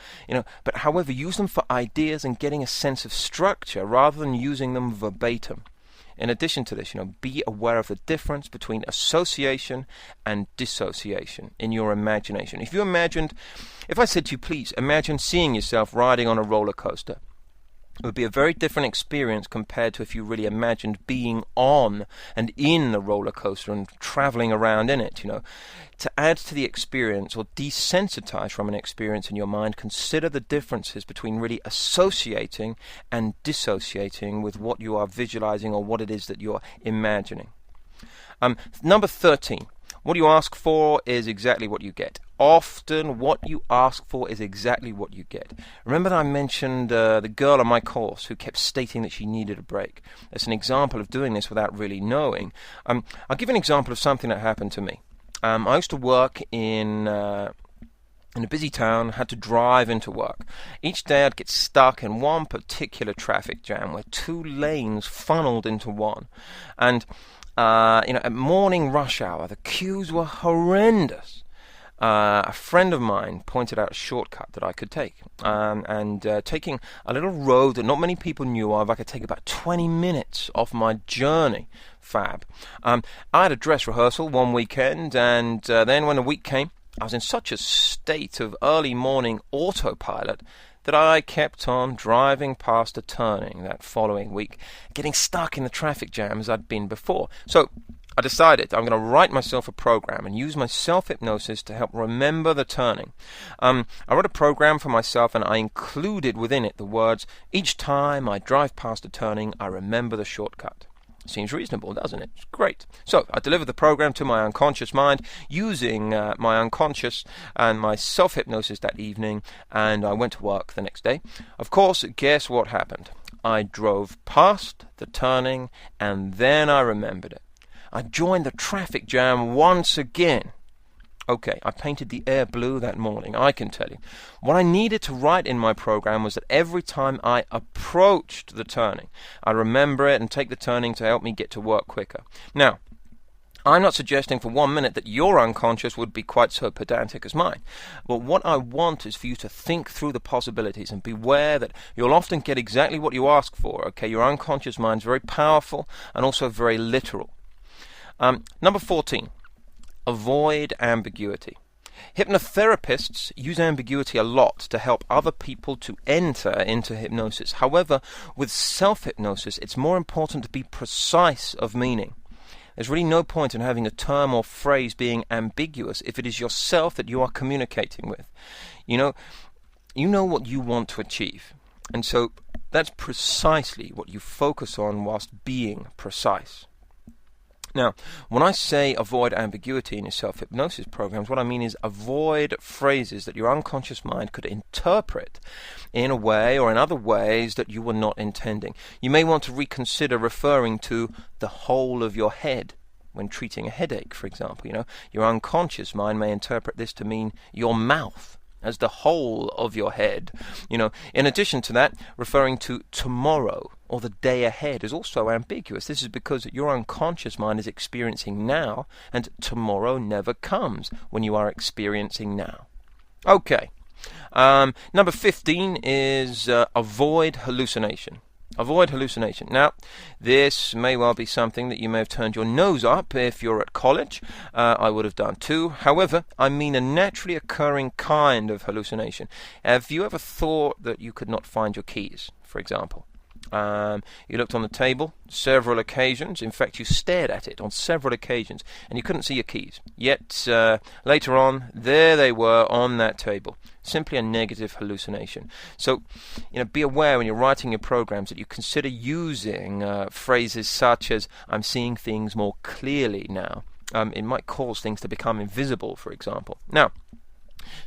But however, use them for ideas and getting a sense of structure rather than using them verbatim. In addition to this, be aware of the difference between association and dissociation in your imagination. If I said to you, please imagine seeing yourself riding on a roller coaster, it would be a very different experience compared to if you really imagined being on and in the roller coaster and traveling around in it. To add to the experience or desensitize from an experience in your mind, consider the differences between really associating and dissociating with what you are visualizing or what it is that you're imagining. Number 13. What you ask for is exactly what you get. Often what you ask for is exactly what you get. Remember that I mentioned the girl on my course who kept stating that she needed a break. That's an example of doing this without really knowing. I'll give an example of something that happened to me. I used to work in a busy town, had to drive into work. Each day I'd get stuck in one particular traffic jam where two lanes funneled into one. And at morning rush hour, the queues were horrendous. A friend of mine pointed out a shortcut that I could take, and taking a little road that not many people knew of, I could take about 20 minutes off my journey. Fab. I had a dress rehearsal one weekend, and then when the week came, I was in such a state of early morning autopilot that I kept on driving past a turning that following week, getting stuck in the traffic jam as I'd been before. So I decided I'm going to write myself a program and use my self-hypnosis to help remember the turning. I wrote a program for myself, and I included within it the words, "Each time I drive past a turning, I remember the shortcut." Seems reasonable, doesn't it? It's great. So I delivered the program to my unconscious mind using my unconscious and my self-hypnosis that evening, and I went to work the next day. Of course, guess what happened? I drove past the turning, and then I remembered it. I joined the traffic jam once again. Okay, I painted the air blue that morning, I can tell you. What I needed to write in my program was that every time I approached the turning, I remember it and take the turning to help me get to work quicker. Now, I'm not suggesting for 1 minute that your unconscious would be quite so pedantic as mine. But what I want is for you to think through the possibilities and beware that you'll often get exactly what you ask for. Okay, your unconscious mind's very powerful and also very literal. Number 14. Avoid ambiguity. Hypnotherapists use ambiguity a lot to help other people to enter into hypnosis. However, with self-hypnosis, it's more important to be precise of meaning. There's really no point in having a term or phrase being ambiguous if it is yourself that you are communicating with. You know what you want to achieve. And so that's precisely what you focus on whilst being precise. Now, when I say avoid ambiguity in your self-hypnosis programs, what I mean is avoid phrases that your unconscious mind could interpret in a way or in other ways that you were not intending. You may want to reconsider referring to the whole of your head when treating a headache, for example. Your unconscious mind may interpret this to mean your mouth as the whole of your head. In addition to that, referring to tomorrow or the day ahead is also ambiguous. This is because your unconscious mind is experiencing now, and tomorrow never comes when you are experiencing now. Okay. Number 15 is avoid hallucination. Avoid hallucination. Now, this may well be something that you may have turned your nose up if you're at college. I would have done too. However, I mean a naturally occurring kind of hallucination. Have you ever thought that you could not find your keys, for example? You looked on the table several occasions. In fact, you stared at it on several occasions, and you couldn't see your keys. Yet, later on, there they were on that table. Simply a negative hallucination. So, be aware when you're writing your programs that you consider using phrases such as, I'm seeing things more clearly now. It might cause things to become invisible, for example. Now,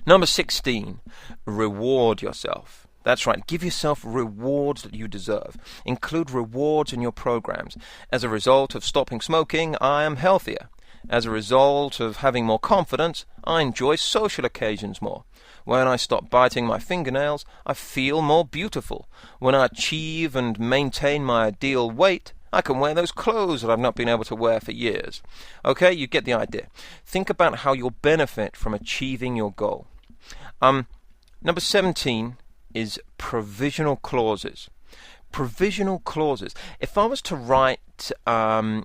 number 16, reward yourself. That's right, give yourself rewards that you deserve. Include rewards in your programs. As a result of stopping smoking, I am healthier. As a result of having more confidence, I enjoy social occasions more. When I stop biting my fingernails, I feel more beautiful. When I achieve and maintain my ideal weight, I can wear those clothes that I've not been able to wear for years. Okay, you get the idea. Think about how you'll benefit from achieving your goal. Number 17 is provisional clauses. Provisional clauses. If I was to write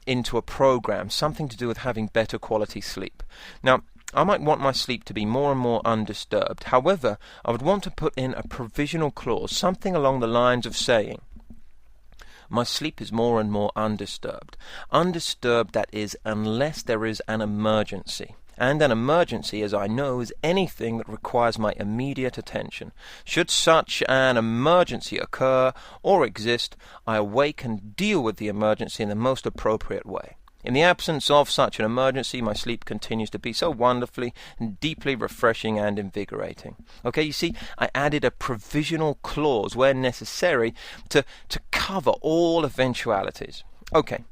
into a program something to do with having better quality sleep. Now, I might want my sleep to be more and more undisturbed. However, I would want to put in a provisional clause, something along the lines of saying, my sleep is more and more undisturbed. Undisturbed, that is, unless there is an emergency. And an emergency, as I know, is anything that requires my immediate attention. Should such an emergency occur or exist, I awake and deal with the emergency in the most appropriate way. In the absence of such an emergency, my sleep continues to be so wonderfully and deeply refreshing and invigorating. Okay, you see, I added a provisional clause where necessary to cover all eventualities. Okay.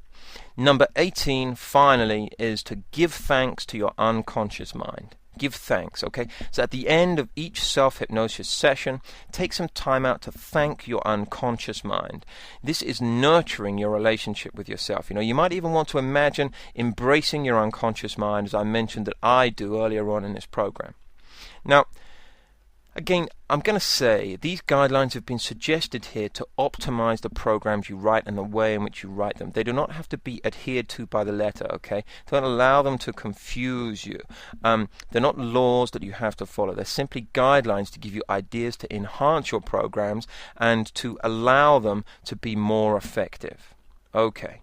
Number 18, finally, is to give thanks to your unconscious mind. Give thanks, okay? So at the end of each self-hypnosis session, take some time out to thank your unconscious mind. This is nurturing your relationship with yourself. You might even want to imagine embracing your unconscious mind, as I mentioned that I do earlier on in this program. Now, again, I'm going to say these guidelines have been suggested here to optimize the programs you write and the way in which you write them. They do not have to be adhered to by the letter, okay? Don't allow them to confuse you. They're not laws that you have to follow. They're simply guidelines to give you ideas to enhance your programs and to allow them to be more effective. Okay.